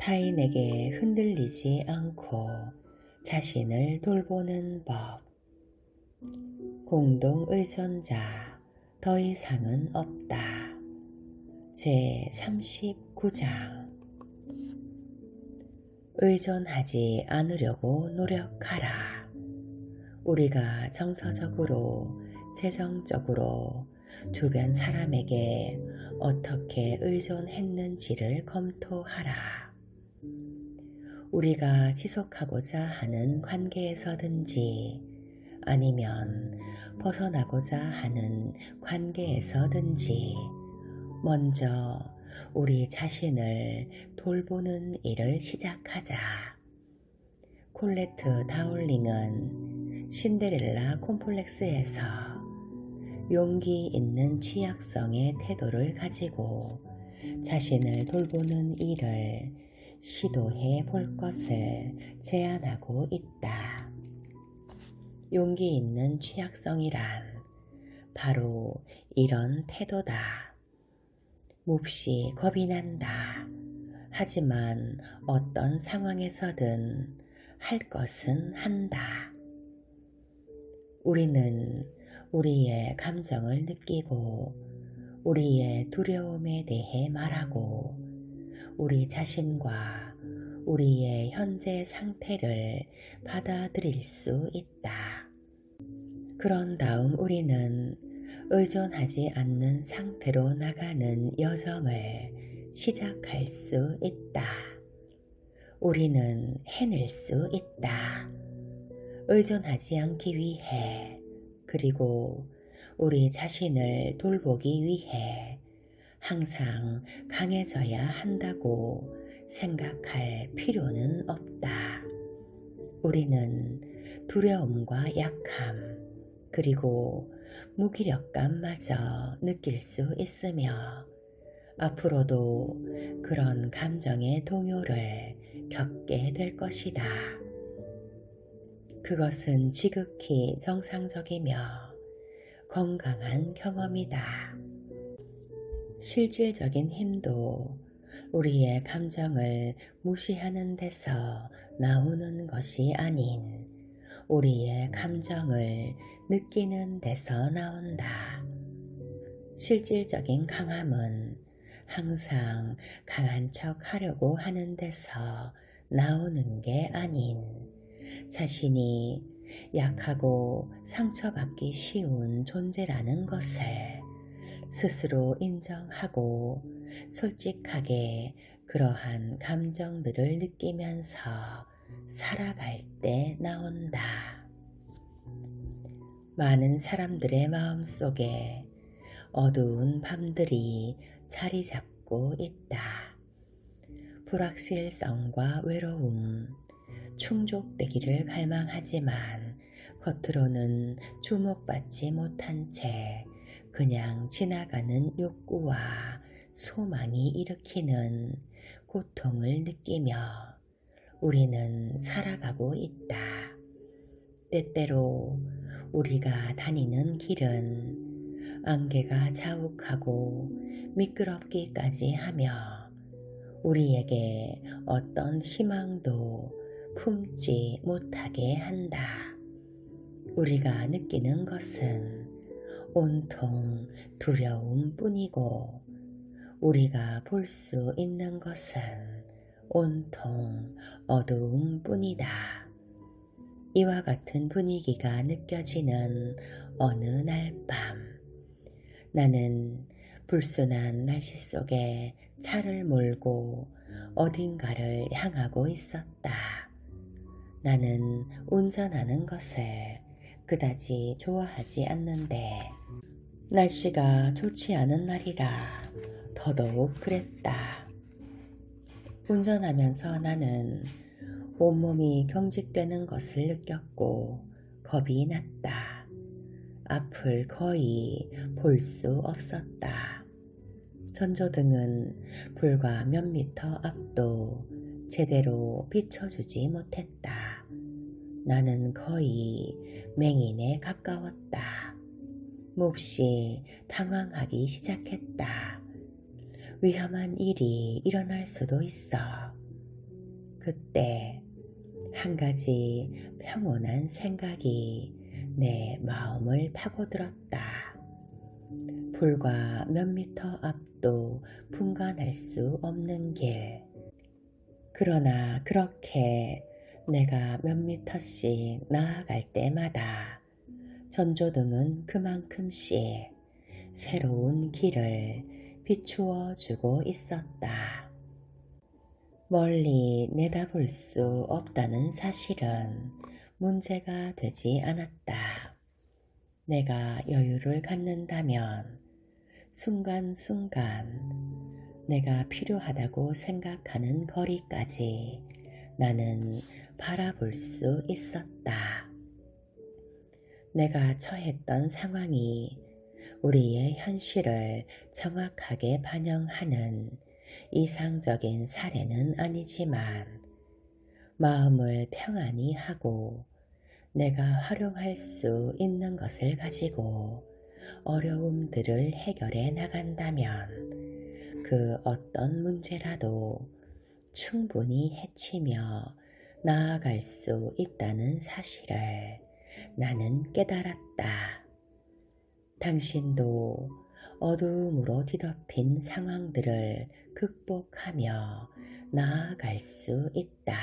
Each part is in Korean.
타인에게 흔들리지 않고 자신을 돌보는 법. 공동 의존자 더 이상은 없다. 제 39장. 의존하지 않으려고 노력하라. 우리가 정서적으로, 재정적으로 주변 사람에게 어떻게 의존했는지를 검토하라. 우리가 지속하고자 하는 관계에서든지 아니면 벗어나고자 하는 관계에서든지 먼저 우리 자신을 돌보는 일을 시작하자. 콜레트 다울링은 신데렐라 콤플렉스에서 용기 있는 취약성의 태도를 가지고 자신을 돌보는 일을 시도해 볼 것을 제안하고 있다. 용기 있는 취약성이란 바로 이런 태도다. 몹시 겁이 난다. 하지만 어떤 상황에서든 할 것은 한다. 우리는 우리의 감정을 느끼고 우리의 두려움에 대해 말하고 우리 자신과 우리의 현재 상태를 받아들일 수 있다. 그런 다음 우리는 의존하지 않는 상태로 나가는 여정을 시작할 수 있다. 우리는 해낼 수 있다. 의존하지 않기 위해, 그리고 우리 자신을 돌보기 위해 항상 강해져야 한다고 생각할 필요는 없다. 우리는 두려움과 약함, 그리고 무기력감마저 느낄 수 있으며 앞으로도 그런 감정의 동요를 겪게 될 것이다. 그것은 지극히 정상적이며 건강한 경험이다. 실질적인 힘도 우리의 감정을 무시하는 데서 나오는 것이 아닌 우리의 감정을 느끼는 데서 나온다. 실질적인 강함은 항상 강한 척 하려고 하는 데서 나오는 게 아닌 자신이 약하고 상처받기 쉬운 존재라는 것을 스스로 인정하고 솔직하게 그러한 감정들을 느끼면서 살아갈 때 나온다. 많은 사람들의 마음속에 어두운 밤들이 자리 잡고 있다. 불확실성과 외로움, 충족되기를 갈망하지만 겉으로는 주목받지 못한 채 그냥 지나가는 욕구와 소망이 일으키는 고통을 느끼며 우리는 살아가고 있다. 때때로 우리가 다니는 길은 안개가 자욱하고 미끄럽기까지 하며 우리에게 어떤 희망도 품지 못하게 한다. 우리가 느끼는 것은 온통 두려움뿐이고 우리가 볼 수 있는 것은 온통 어두움뿐이다. 이와 같은 분위기가 느껴지는 어느 날 밤, 나는 불순한 날씨 속에 차를 몰고 어딘가를 향하고 있었다. 나는 운전하는 것을 그다지 좋아하지 않는데 날씨가 좋지 않은 날이라 더더욱 그랬다. 운전하면서 나는 온몸이 경직되는 것을 느꼈고 겁이 났다. 앞을 거의 볼 수 없었다. 전조등은 불과 몇 미터 앞도 제대로 비춰주지 못했다. 나는 거의 맹인에 가까웠다. 몹시 당황하기 시작했다. 위험한 일이 일어날 수도 있어. 그때 한 가지 평온한 생각이 내 마음을 파고들었다. 불과 몇 미터 앞도 분간할 수 없는 길. 그러나 그렇게 내가 몇 미터씩 나아갈 때마다 전조등은 그만큼씩 새로운 길을 비추어 주고 있었다. 멀리 내다볼 수 없다는 사실은 문제가 되지 않았다. 내가 여유를 갖는다면 순간순간 내가 필요하다고 생각하는 거리까지 나는 바라볼 수 있었다. 내가 처했던 상황이 우리의 현실을 정확하게 반영하는 이상적인 사례는 아니지만 마음을 평안히 하고 내가 활용할 수 있는 것을 가지고 어려움들을 해결해 나간다면 그 어떤 문제라도 충분히 헤치며 나아갈 수 있다는 사실을 나는 깨달았다. 당신도 어두움으로 뒤덮인 상황들을 극복하며 나아갈 수 있다.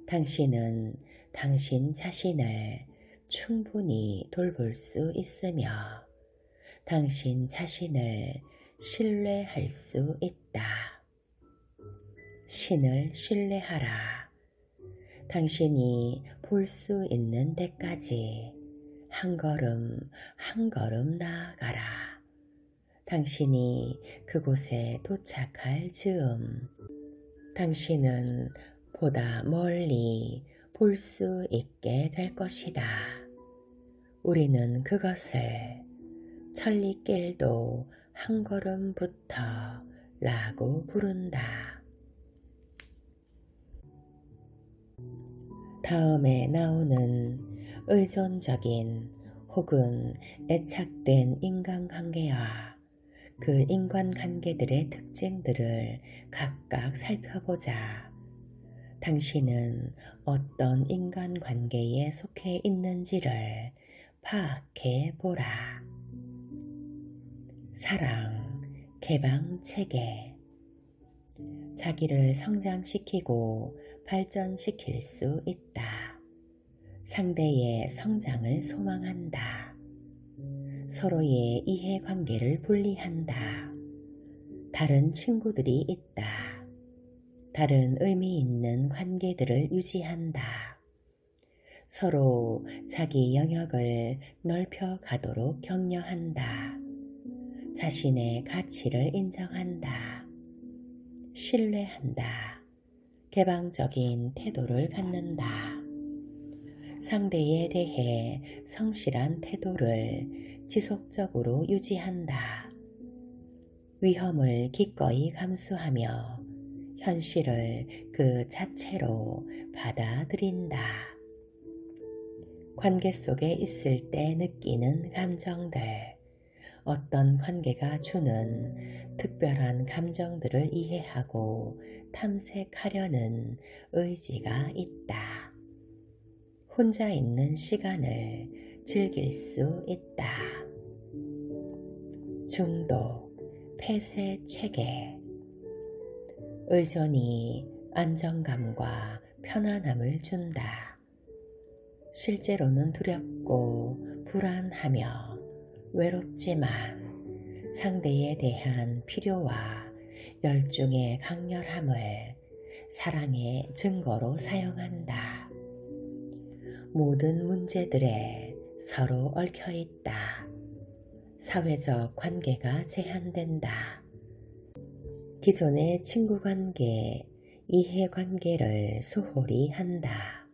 당신은 당신 자신을 충분히 돌볼 수 있으며 당신 자신을 신뢰할 수 있다. 신을 신뢰하라. 당신이 볼 수 있는 데까지 한 걸음 한 걸음 나아가라. 당신이 그곳에 도착할 즈음 당신은 보다 멀리 볼 수 있게 될 것이다. 우리는 그것을 천리길도 한 걸음부터 라고 부른다. 다음에 나오는 의존적인 혹은 애착된 인간관계와 그 인간관계들의 특징들을 각각 살펴보자. 당신은 어떤 인간관계에 속해 있는지를 파악해 보라. 사랑, 개방 체계. 자기를 성장시키고 발전시킬 수 있다. 상대의 성장을 소망한다. 서로의 이해관계를 분리한다. 다른 친구들이 있다. 다른 의미 있는 관계들을 유지한다. 서로 자기 영역을 넓혀 가도록 격려한다. 자신의 가치를 인정한다. 신뢰한다. 개방적인 태도를 갖는다. 상대에 대해 성실한 태도를 지속적으로 유지한다. 위험을 기꺼이 감수하며 현실을 그 자체로 받아들인다. 관계 속에 있을 때 느끼는 감정들, 어떤 관계가 주는 특별한 감정들을 이해하고 탐색하려는 의지가 있다. 혼자 있는 시간을 즐길 수 있다. 중독, 폐쇄 체계. 의존이 안정감과 편안함을 준다. 실제로는 두렵고 불안하며 외롭지만 상대에 대한 필요와 열중의 강렬함을 사랑의 증거로 사용한다. 모든 문제들에 서로 얽혀 있다. 사회적 관계가 제한된다. 기존의 친구관계, 이해관계를 소홀히 한다.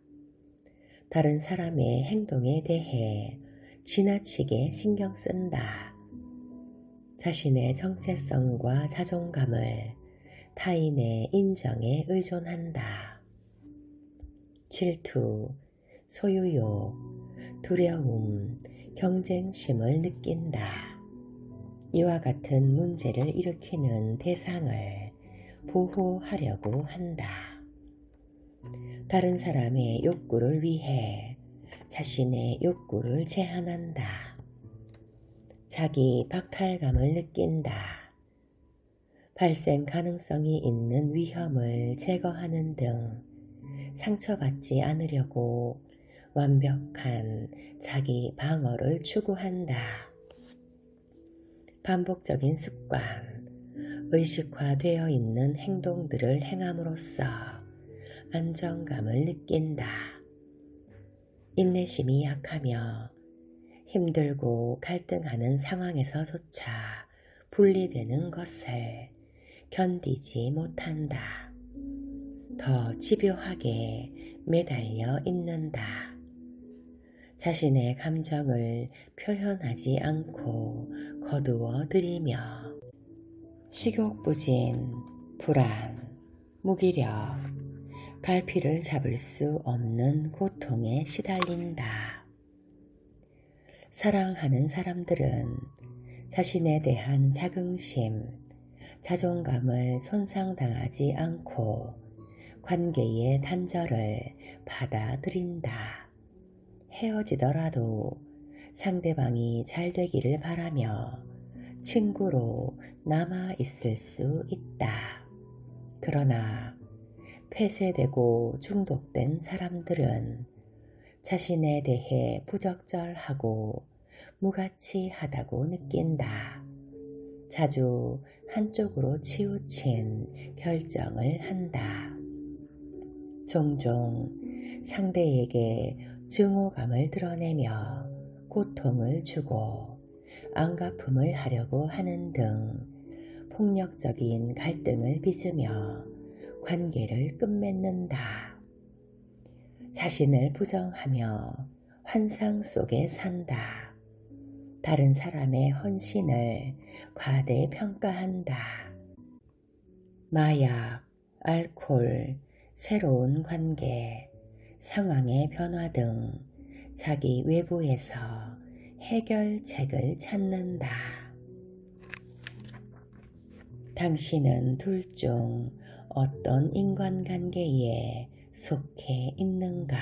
다른 사람의 행동에 대해 지나치게 신경 쓴다. 자신의 정체성과 자존감을 타인의 인정에 의존한다. 질투, 소유욕, 두려움, 경쟁심을 느낀다. 이와 같은 문제를 일으키는 대상을 보호하려고 한다. 다른 사람의 욕구를 위해 자신의 욕구를 제한한다. 자기 박탈감을 느낀다. 발생 가능성이 있는 위험을 제거하는 등 상처받지 않으려고 완벽한 자기 방어를 추구한다. 반복적인 습관, 의식화되어 있는 행동들을 행함으로써 안정감을 느낀다. 인내심이 약하며 힘들고 갈등하는 상황에서조차 분리되는 것을 견디지 못한다. 더 집요하게 매달려 있는다. 자신의 감정을 표현하지 않고 거두어 들이며 식욕부진, 불안, 무기력, 갈피를 잡을 수 없는 고통에 시달린다. 사랑하는 사람들은 자신에 대한 자긍심, 자존감을 손상당하지 않고 관계의 단절을 받아들인다. 헤어지더라도 상대방이 잘 되기를 바라며 친구로 남아 있을 수 있다. 그러나 폐쇄되고 중독된 사람들은 자신에 대해 부적절하고 무가치하다고 느낀다. 자주 한쪽으로 치우친 결정을 한다. 종종 상대에게 증오감을 드러내며 고통을 주고 안갚음을 하려고 하는 등 폭력적인 갈등을 빚으며 관계를 끝맺는다. 자신을 부정하며 환상 속에 산다. 다른 사람의 헌신을 과대평가한다. 마약, 알코올, 새로운 관계, 상황의 변화 등 자기 외부에서 해결책을 찾는다. 당신은 둘 중 어떤 인간관계에 속해 있는가?